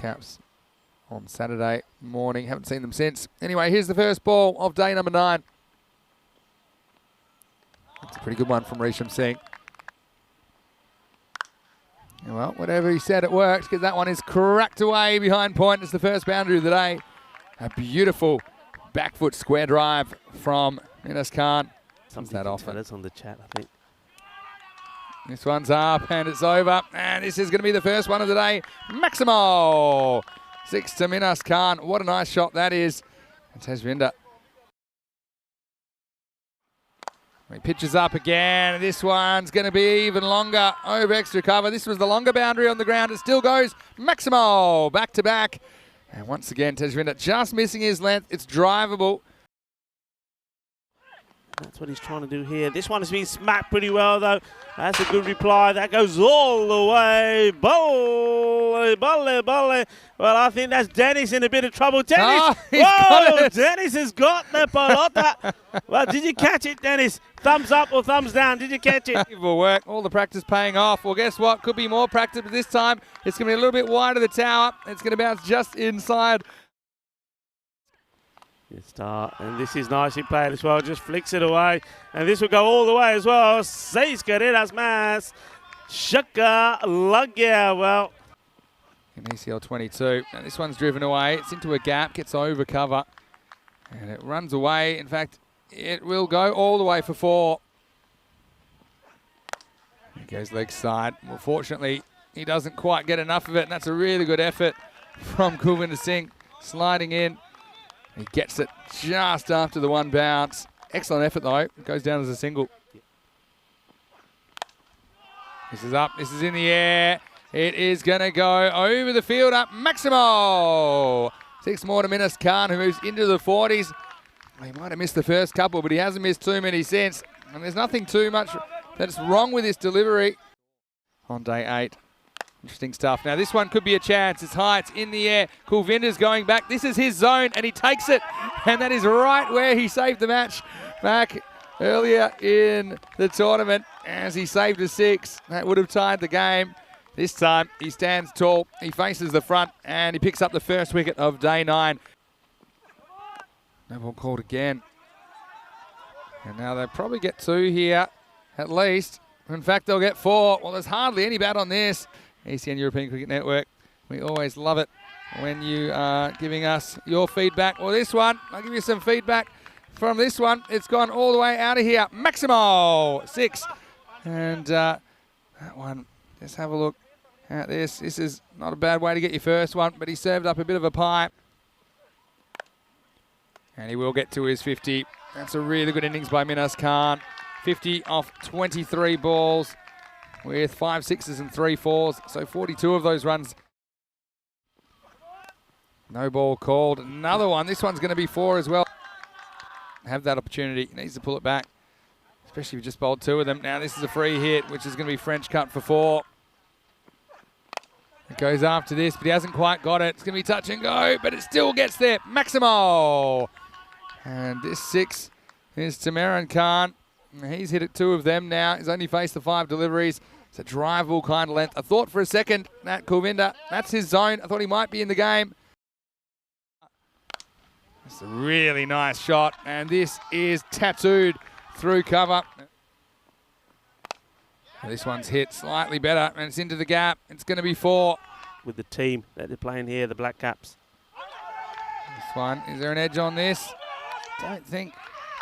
Caps on Saturday morning. Haven't seen them since. Anyway, here's the first ball of day number 9. That's a pretty good one from Risham Singh. Well, whatever he said, it worked, because that one is cracked away behind point. It's the first boundary of the day. A beautiful back foot square drive from Minas Khan. Something that often. It's on the chat, I think. This one's up and it's over. And this is going to be the first one of the day. Maximo! 6 to Minas Khan. What a nice shot that is. And Tejvinder. He pitches up again. This one's going to be even longer over extra cover. This was the longer boundary on the ground. It still goes. Maximo back to back. And once again, Tejvinder just missing his length. It's drivable. That's what he's trying to do here. This one has been smacked pretty well, though. That's a good reply. That goes all the way. Bolle, bolle, bolle. Well, I think that's Dennis in a bit of trouble. Dennis! Whoa! Dennis has got the pelota. Well, did you catch it, Dennis? Thumbs up or thumbs down? Did you catch it? Will work. All the practice paying off. Well, guess what? Could be more practice, but this time it's going to be a little bit wide of the tower. It's going to bounce just inside. Good start, and this is nicely played as well. Just flicks it away, and this will go all the way as well. 6 carreras más. Shaka Lagya. Well, in ECL 22, and this one's driven away. It's into a gap, gets over cover, and it runs away. In fact, it will go all the way for 4. It goes leg side. Well, fortunately, he doesn't quite get enough of it, and that's a really good effort from Kulvinder Singh, sliding in. He gets it just after the one bounce. Excellent effort, though. It goes down as a single. This is up. This is in the air. It is going to go over the field up. Maximo! 6 more to Minas Khan, who moves into the 40s. He might have missed the first couple, but he hasn't missed too many since. And there's nothing too much that's wrong with his delivery on day 8. Interesting stuff. Now, this one could be a chance. It's high. It's in the air. Kulvinder's going back. This is his zone, and he takes it. And that is right where he saved the match back earlier in the tournament as he saved a 6. That would have tied the game. This time, he stands tall. He faces the front, and he picks up the first wicket of day 9. No ball called again. And now they'll probably get 2 here, at least. In fact, they'll get 4. Well, there's hardly any bat on this. ECN European Cricket Network. We always love it when you are giving us your feedback. Well, this one, I'll give you some feedback from this one. It's gone all the way out of here. Maximo, 6. And that one, let's have a look at this. This is not a bad way to get your first one, but he served up a bit of a pie. And he will get to his 50. That's a really good innings by Minas Khan. 50 off 23 balls. With 5 6s and 3 4s, so 42 of those runs. No ball called. Another one. This one's going to be 4 as well. Have that opportunity. He needs to pull it back, especially if you just bowled 2 of them. Now this is a free hit, which is going to be French cut for 4. It goes after this, but he hasn't quite got it. It's going to be touch and go, but it still gets there. Maximo. And this 6 is Tamaran Khan. He's hit it 2 of them now. He's only faced the 5 deliveries. It's a drivable kind of length. I thought for a second that Kulvinder, that's his zone. I thought he might be in the game. It's a really nice shot, and this is tattooed through cover. This one's hit slightly better, and it's into the gap. It's going to be 4. With the team that they're playing here, the Black Caps. This one, is there an edge on this? Don't think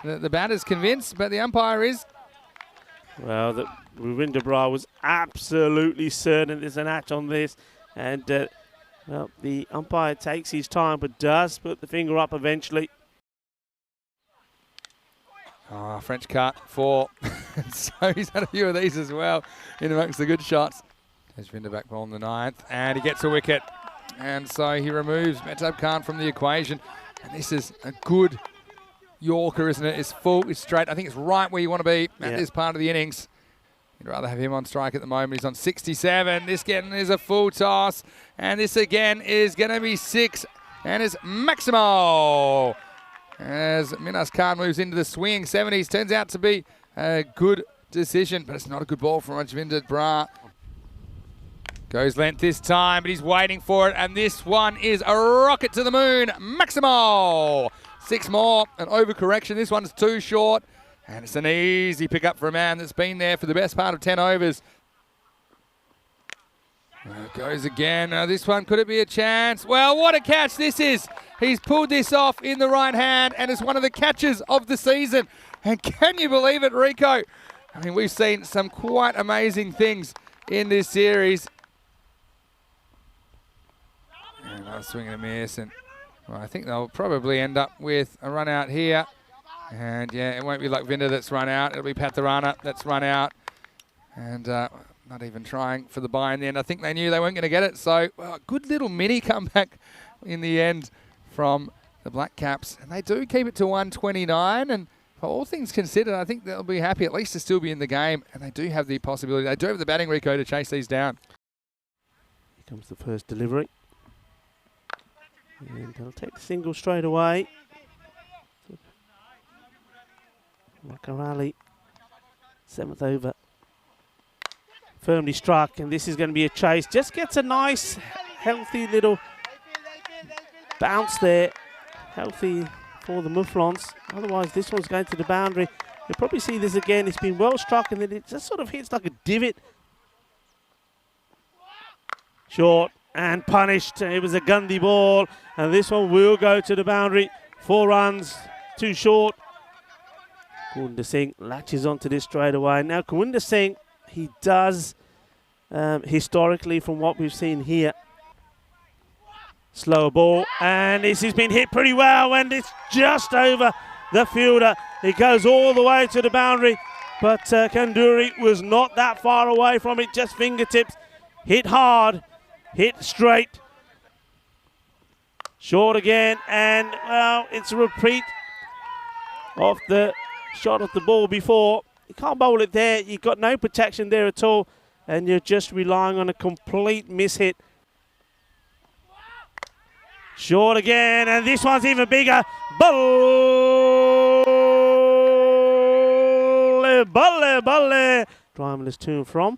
the batter's convinced, but the umpire is. Well, Ravinder Brar was absolutely certain there's an hatch on this. And, well, the umpire takes his time, but does put the finger up eventually. Oh, French cut, 4. So he's had a few of these as well in amongst the good shots. There's Ravinder back on the 9th, and he gets a wicket. And so he removes Mehtab Khan from the equation. And this is a good Yorker, isn't it? It's full, it's straight. I think it's right where you want to be at this part of the innings. You'd rather have him on strike at the moment. He's on 67. This again is a full toss. And this again is going to be 6. And it's Maximo. As Minas Khan moves into the swinging 70s. Turns out to be a good decision, but it's not a good ball from Ravinder Brar. Goes length this time, but he's waiting for it, and this one is a rocket to the moon. Maximo! 6 more, an overcorrection. This one's too short, and it's an easy pickup for a man that's been there for the best part of 10 overs. It goes again. This one, could it be a chance? Well, what a catch this is. He's pulled this off in the right hand, and it's one of the catches of the season. And can you believe it, Rico? I mean, we've seen some quite amazing things in this series. And another swing and a miss, and well, I think they'll probably end up with a run out here. And yeah, it won't be like Vinda that's run out. It'll be Pathirana that's run out. And not even trying for the buy in the end. I think they knew they weren't going to get it. So well, good little mini comeback in the end from the Black Caps. And they do keep it to 129. And for all things considered, I think they'll be happy at least to still be in the game. And they do have the possibility. They do have the batting, Rico, to chase these down. Here comes the first delivery. And they'll take the single straight away. Makarali, 7th over. Firmly struck, and this is going to be a chase. Just gets a nice, healthy little bounce there. Healthy for the Mufflons. Otherwise, this one's going to the boundary. You'll probably see this again. It's been well struck, and then it just sort of hits like a divot. Short and punished. It was a Gandhi ball, and this one will go to the boundary. 4 runs, too short. Kawinder Singh latches onto this straight away. Now, Kawinder Singh, he does, historically, from what we've seen here, slower ball, and this has been hit pretty well, and it's just over the fielder. It goes all the way to the boundary, but Kanduri was not that far away from it, just fingertips. Hit hard, hit straight. Short again, and, well, it's a repeat of the shot at the ball before. You can't bowl it there. You've got no protection there at all, and you're just relying on a complete mishit. Short again, and this one's even bigger. Balle, balle, balle. Driverless to and from.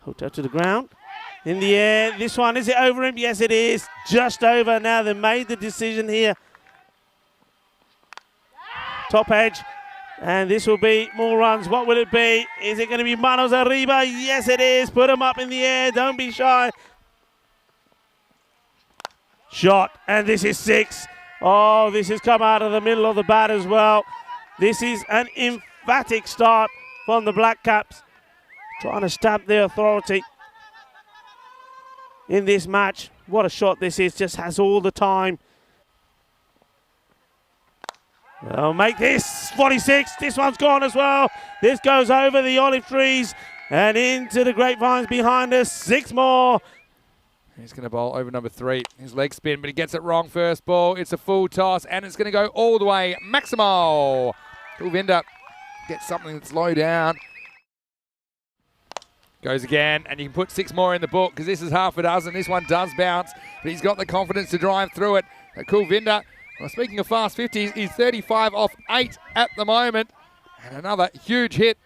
Hooked to the ground. In the air. This one, is it over him? Yes, it is. Just over. Now they made the decision here. Top edge. And this will be more runs. What will it be? Is it going to be Manos Arriba? Yes, it is. Put them up in the air. Don't be shy. Shot. And this is 6. Oh, this has come out of the middle of the bat as well. This is an emphatic start from the Black Caps. Trying to stamp their authority in this match. What a shot this is. Just has all the time. They'll make this 46. This one's gone as well. This goes over the olive trees and into the grapevines behind us. 6 more. He's going to bowl over number 3. His leg spin, but he gets it wrong first ball. It's a full toss, and it's going to go all the way. Maximo. Kulvinder gets something that's low down. Goes again, and you can put 6 more in the book because this is half a dozen. This one does bounce, but he's got the confidence to drive through it. Kulvinder. Well, speaking of fast 50s, he's 35 off 8 at the moment. And another huge hit.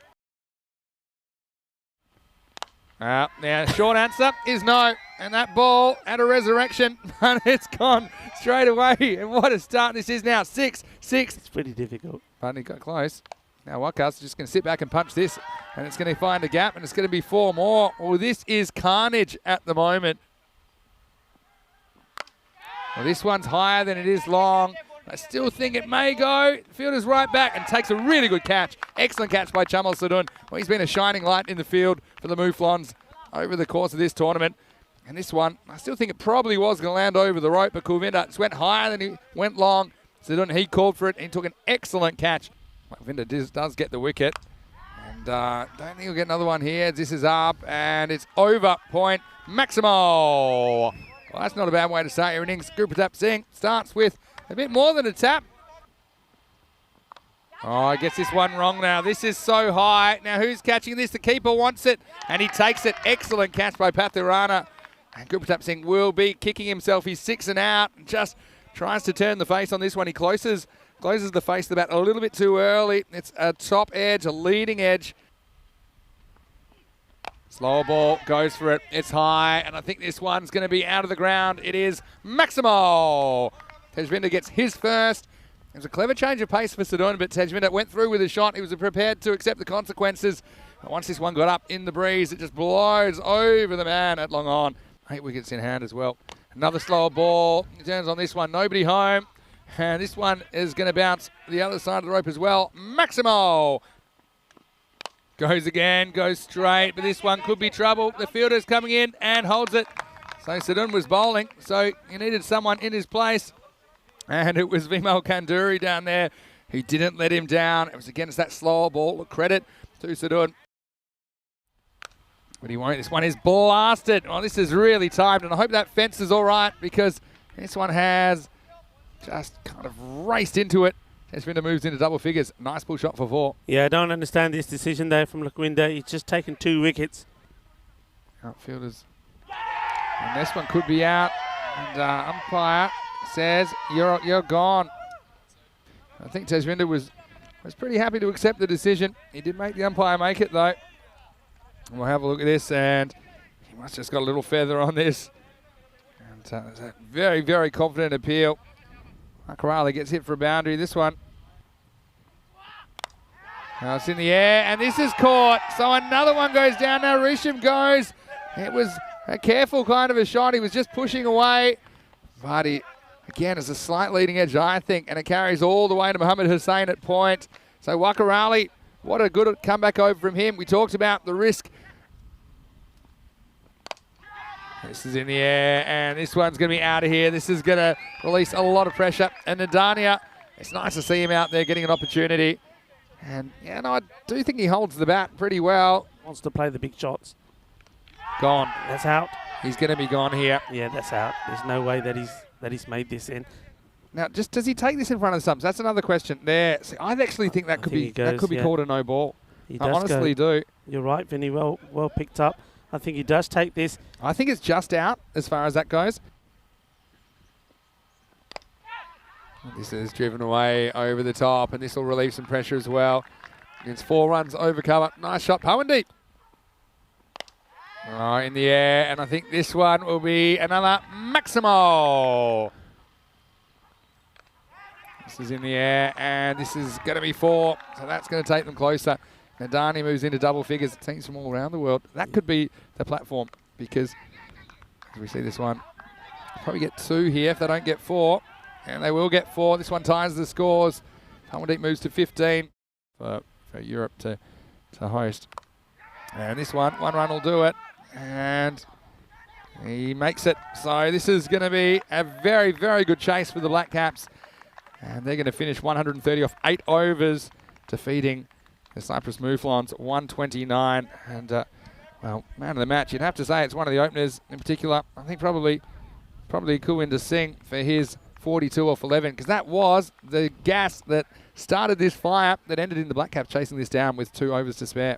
Now, short answer is no. And that ball had a resurrection, but it's gone straight away. And what a start this is now. 6. It's pretty difficult. But he got close. Now Wakas just going to sit back and punch this. And it's going to find a gap, and it's going to be 4 more. Well, this is carnage at the moment. Well, this one's higher than it is long. I still think it may go. Fielder's right back and takes a really good catch. Excellent catch by Chamal Sadun. Well, he's been a shining light in the field for the Mouflons over the course of this tournament. And this one, I still think it probably was going to land over the rope, but Kulvinder just went higher than he went long. Sadun, he called for it and he took an excellent catch. Kulvinder does get the wicket. And don't think he'll get another one here. This is up and it's over. Point Maximo. Well, that's not a bad way to start your innings. Gurpratap Singh starts with a bit more than a tap. Oh, he gets this one wrong now. This is so high. Now, who's catching this? The keeper wants it, and he takes it. Excellent catch by Pathirana. And Gurpratap Singh will be kicking himself. He's 6 and out. Just tries to turn the face on this one. He closes the face of the bat a little bit too early. It's a top edge, a leading edge. Slower ball, goes for it. It's high, and I think this one's going to be out of the ground. It is Maximo. Tejvinder gets his first. It was a clever change of pace for Sedun, but Tejvinder went through with his shot. He was prepared to accept the consequences. And once this one got up in the breeze, it just blows over the man at long on. 8 wickets in hand as well. Another slower ball. He turns on this one. Nobody home. And this one is going to bounce the other side of the rope as well. Maximo. Goes again, goes straight, but this one could be trouble. The fielder's coming in and holds it. So Sedun was bowling, so he needed someone in his place. And it was Vimal Kanduri down there who didn't let him down. It was against that slower ball. Credit to Sedun. But he won't. This one is blasted. Oh, this is really timed, and I hope that fence is all right because this one has just kind of raced into it. Tejvinder moves into double figures. Nice pull shot for 4. Yeah, I don't understand this decision there from Lakwinder. He's just taken 2 wickets. Outfielders. And this one could be out. And umpire says, you're gone. I think Tejvinder was pretty happy to accept the decision. He did make the umpire make it, though. And we'll have a look at this, and he must have just got a little feather on this. And there's a very, very confident appeal. Akarali gets hit for a boundary. This one. Now it's in the air, and this is caught. So another one goes down. Now Risham goes. It was a careful kind of a shot. He was just pushing away. But he, again, is a slight leading edge, I think, and it carries all the way to Mohammed Hussain at point. So Wakarali, what a good comeback over from him. We talked about the risk. This is in the air, and this one's going to be out of here. This is going to release a lot of pressure. And Nadania, it's nice to see him out there getting an opportunity. And, yeah, no, I do think he holds the bat pretty well. Wants to play the big shots. Gone. That's out. He's going to be gone here. Yeah, that's out. There's no way that he's made this in. Now, just does he take this in front of the stumps? That's another question there. See, I actually think that could be called a no ball. I honestly do. You're right, Vinny. Well picked up. I think he does take this. I think it's just out as far as that goes. This is driven away over the top, and this will relieve some pressure as well. It's 4 runs over cover. Nice shot, Pawandeep. In the air, and I think this one will be another Maximo. This is in the air, and this is going to be 4, so that's going to take them closer. Nadani moves into double figures. Teams from all around the world. That could be the platform because, as we see this one, probably get 2 here if they don't get 4. And they will get 4. This one ties the scores. Pawandeep moves to 15 for Europe to host. And this one run will do it. And he makes it. So this is going to be a very, very good chase for the Black Caps. And they're going to finish 130 off 8 overs, defeating the Cyprus Mouflons 129. And, well, man of the match, you'd have to say it's one of the openers in particular. I think probably Kuwinder Singh for his 42 off 11, because that was the gas that started this fire that ended in the Black Caps chasing this down with 2 overs to spare.